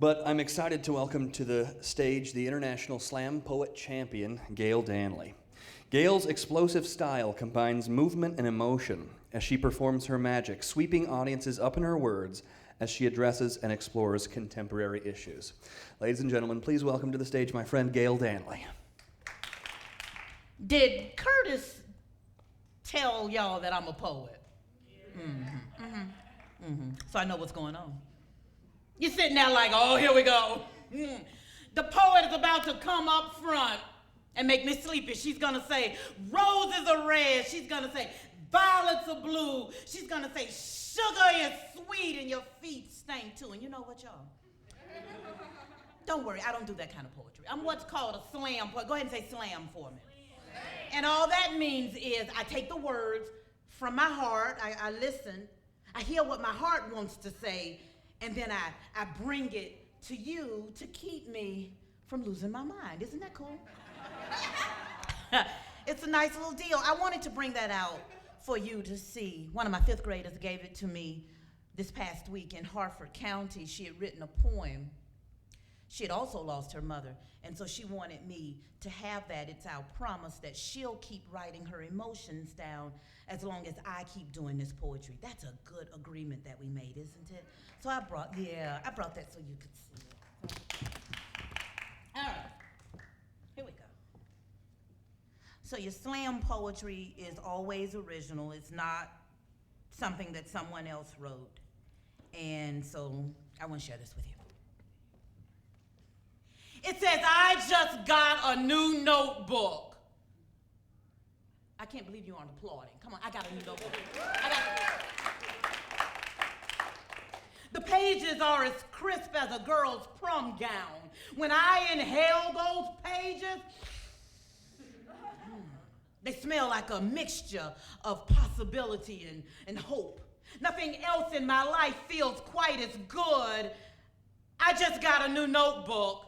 But I'm excited to welcome to the stage the international slam poet champion, Gayle Danley. Gayle's explosive style combines movement and emotion as she performs her magic, sweeping audiences up in her words as she addresses and explores contemporary issues. Ladies and gentlemen, please welcome to the stage my friend Gayle Danley. Did Curtis tell y'all that I'm a poet? So I know what's going on. You're sitting there like, oh, here we go. The poet is about to come up front and make me sleepy. She's gonna say, roses are red. She's gonna say, violets are blue. She's gonna say, sugar is sweet and your feet stink too. And you know what, y'all? Don't worry, I don't do that kind of poetry. I'm what's called a slam poet. Go ahead and say slam for me. And all that means is I take the words from my heart, I listen, I hear what my heart wants to say, and then I bring it to you to keep me from losing my mind. Isn't that cool? It's a nice little deal. I wanted to bring that out for you to see. One of my fifth graders gave it to me this past week in Harford County. She had written a poem. She had also lost her mother, and so she wanted me to have that. It's our promise that she'll keep writing her emotions down as long as I keep doing this poetry. That's a good agreement that we made, isn't it? So I brought that so you could see it. All right, here we go. So your slam poetry is always original. It's not something that someone else wrote. And so I want to share this with you. It says, I just got a new notebook. I can't believe you aren't applauding. Come on, I got a new notebook. The pages are as crisp as a girl's prom gown. When I inhale those pages, they smell like a mixture of possibility and hope. Nothing else in my life feels quite as good. I just got a new notebook.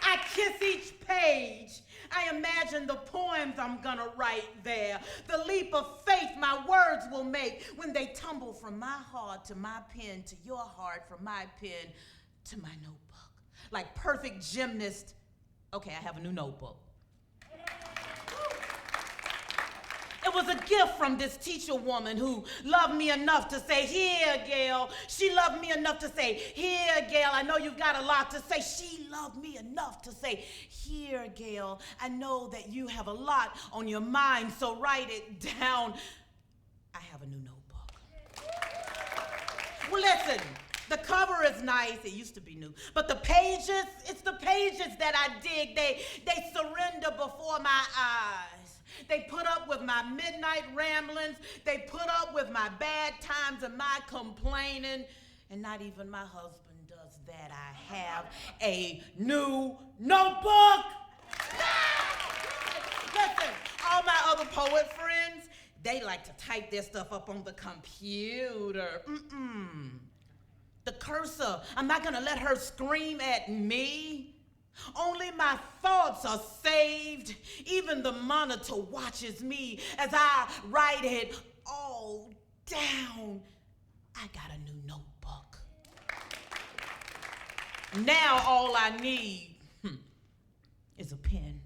I kiss each page. I imagine the poems I'm gonna write there, the leap of faith my words will make when they tumble from my heart to my pen to your heart, from my pen to my notebook. Like perfect gymnast, okay, I have a new notebook. It was a gift from this teacher woman who loved me enough to say, here, Gayle. She loved me enough to say, here, Gayle. I know you've got a lot to say. She loved me enough to say, here, Gayle. I know that you have a lot on your mind, so write it down. I have a new notebook. Well, listen. The cover is nice, it used to be new, but the pages, it's the pages that I dig. They surrender before my eyes. They put up with my midnight ramblings. They put up with my bad times and my complaining. And not even my husband does that. I have a new notebook. Listen, all my other poet friends, they like to type their stuff up on the computer. The cursor, I'm not gonna let her scream at me. Only my thoughts are saved. Even the monitor watches me as I write it all down. I got a new notebook. Now all I need is a pen.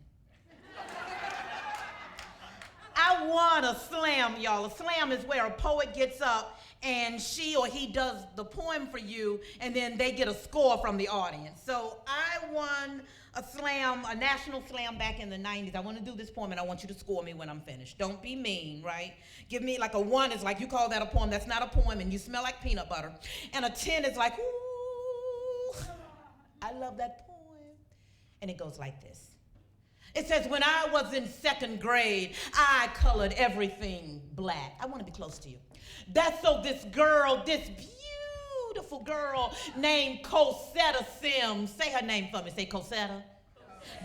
I want a slam, y'all. A slam is where a poet gets up and she or he does the poem for you, and then they get a score from the audience. So I won a slam, a national slam back in the 90s. I want to do this poem, and I want you to score me when I'm finished. Don't be mean, right? Give me like a 1 is like, you call that a poem. That's not a poem, and you smell like peanut butter. And a 10 is like, ooh, I love that poem. And it goes like this. It says, when I was in second grade, I colored everything black. I want to be close to you. That's so this girl, this beautiful girl named Cosetta Sims. Say her name for me. Say Cosetta.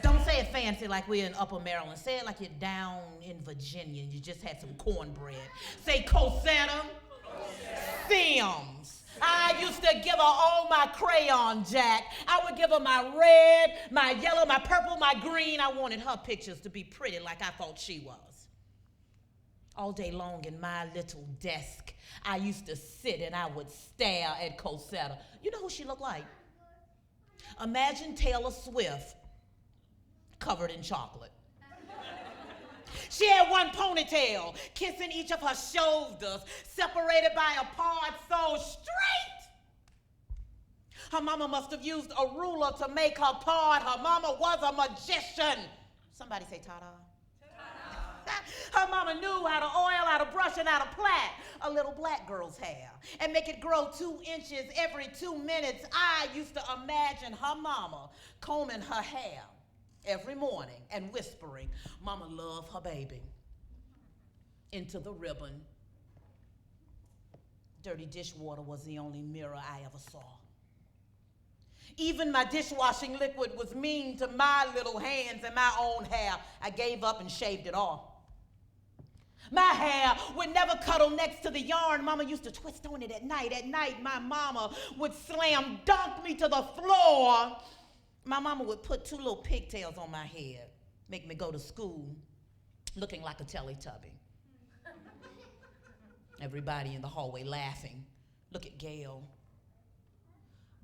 Don't say it fancy like we're in Upper Maryland. Say it like you're down in Virginia and you just had some cornbread. Say Cosetta Sims. I used to give her all my crayon, Jack. I would give her my red, my yellow, my purple, my green. I wanted her pictures to be pretty like I thought she was. All day long in my little desk, I used to sit and I would stare at Cosetta. You know who she looked like? Imagine Taylor Swift covered in chocolate. She had one ponytail, kissing each of her shoulders, separated by a part so straight. Her mama must have used a ruler to make her part. Her mama was a magician. Somebody say ta-da. Her mama knew how to oil, how to brush, and how to plait a little black girl's hair and make it grow 2 inches every 2 minutes. I used to imagine her mama combing her hair every morning and whispering, "Mama love her baby," into the ribbon. Dirty dishwater was the only mirror I ever saw. Even my dishwashing liquid was mean to my little hands and my own hair. I gave up and shaved it off. My hair would never cuddle next to the yarn. Mama used to twist on it at night. At night, my mama would slam dunk me to the floor. My mama would put 2 little pigtails on my head, make me go to school looking like a Teletubby. Everybody in the hallway laughing. Look at Gayle.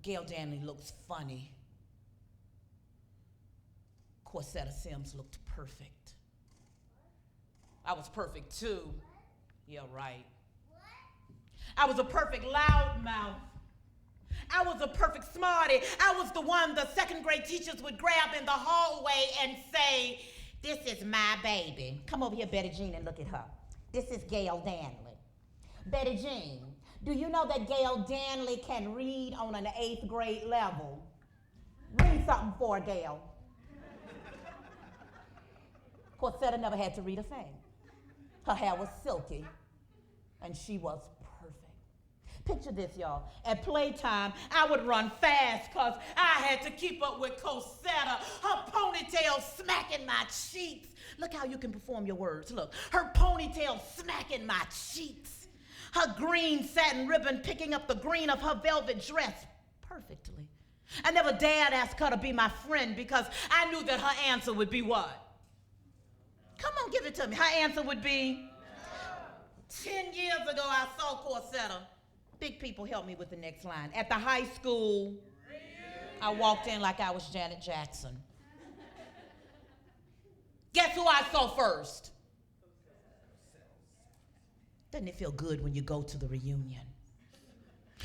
Gayle Danley looks funny. Corsetta Sims looked perfect. I was perfect too. Yeah, right. I was a perfect loudmouth. I was a perfect smarty. I was the one the second grade teachers would grab in the hallway and say, "This is my baby. Come over here, Betty Jean, and look at her. This is Gayle Danley. Betty Jean, do you know that Gayle Danley can read on an 8th grade level? Read something for her, Gayle." Corsetta never had to read a thing. Her hair was silky, and she was perfect. Picture this, y'all. At playtime, I would run fast because I had to keep up with Cosetta, her ponytail smacking my cheeks. Look how you can perform your words. Look, her ponytail smacking my cheeks. Her green satin ribbon picking up the green of her velvet dress perfectly. I never dared ask her to be my friend because I knew that her answer would be what? Come on, give it to me. Her answer would be, 10 years ago, I saw Corsetta. Big people help me with the next line. At the high school, I walked in like I was Janet Jackson. Guess who I saw first? Doesn't it feel good when you go to the reunion?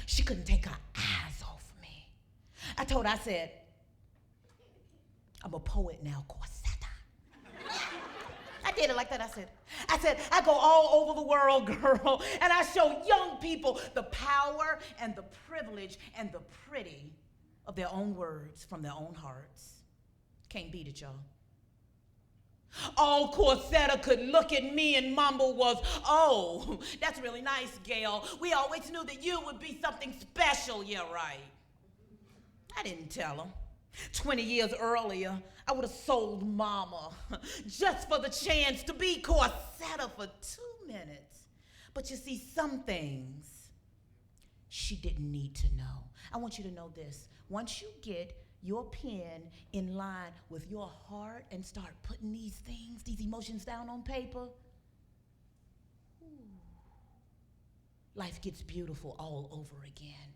She couldn't take her eyes off me. I told her, I said, "I'm a poet now, Corsetta." I did it like that. I said, "I go all over the world, girl, and I show young people the power and the privilege and the pretty of their own words from their own hearts." Can't beat it, y'all. All Corsetta could look at me and mumble was, "Oh, that's really nice, Gayle. We always knew that you would be something special." Yeah, right. I didn't tell her. 20 years earlier, I would have sold Mama just for the chance to be Corsetta for 2 minutes. But you see, some things she didn't need to know. I want you to know this. Once you get your pen in line with your heart and start putting these things, these emotions down on paper, life gets beautiful all over again.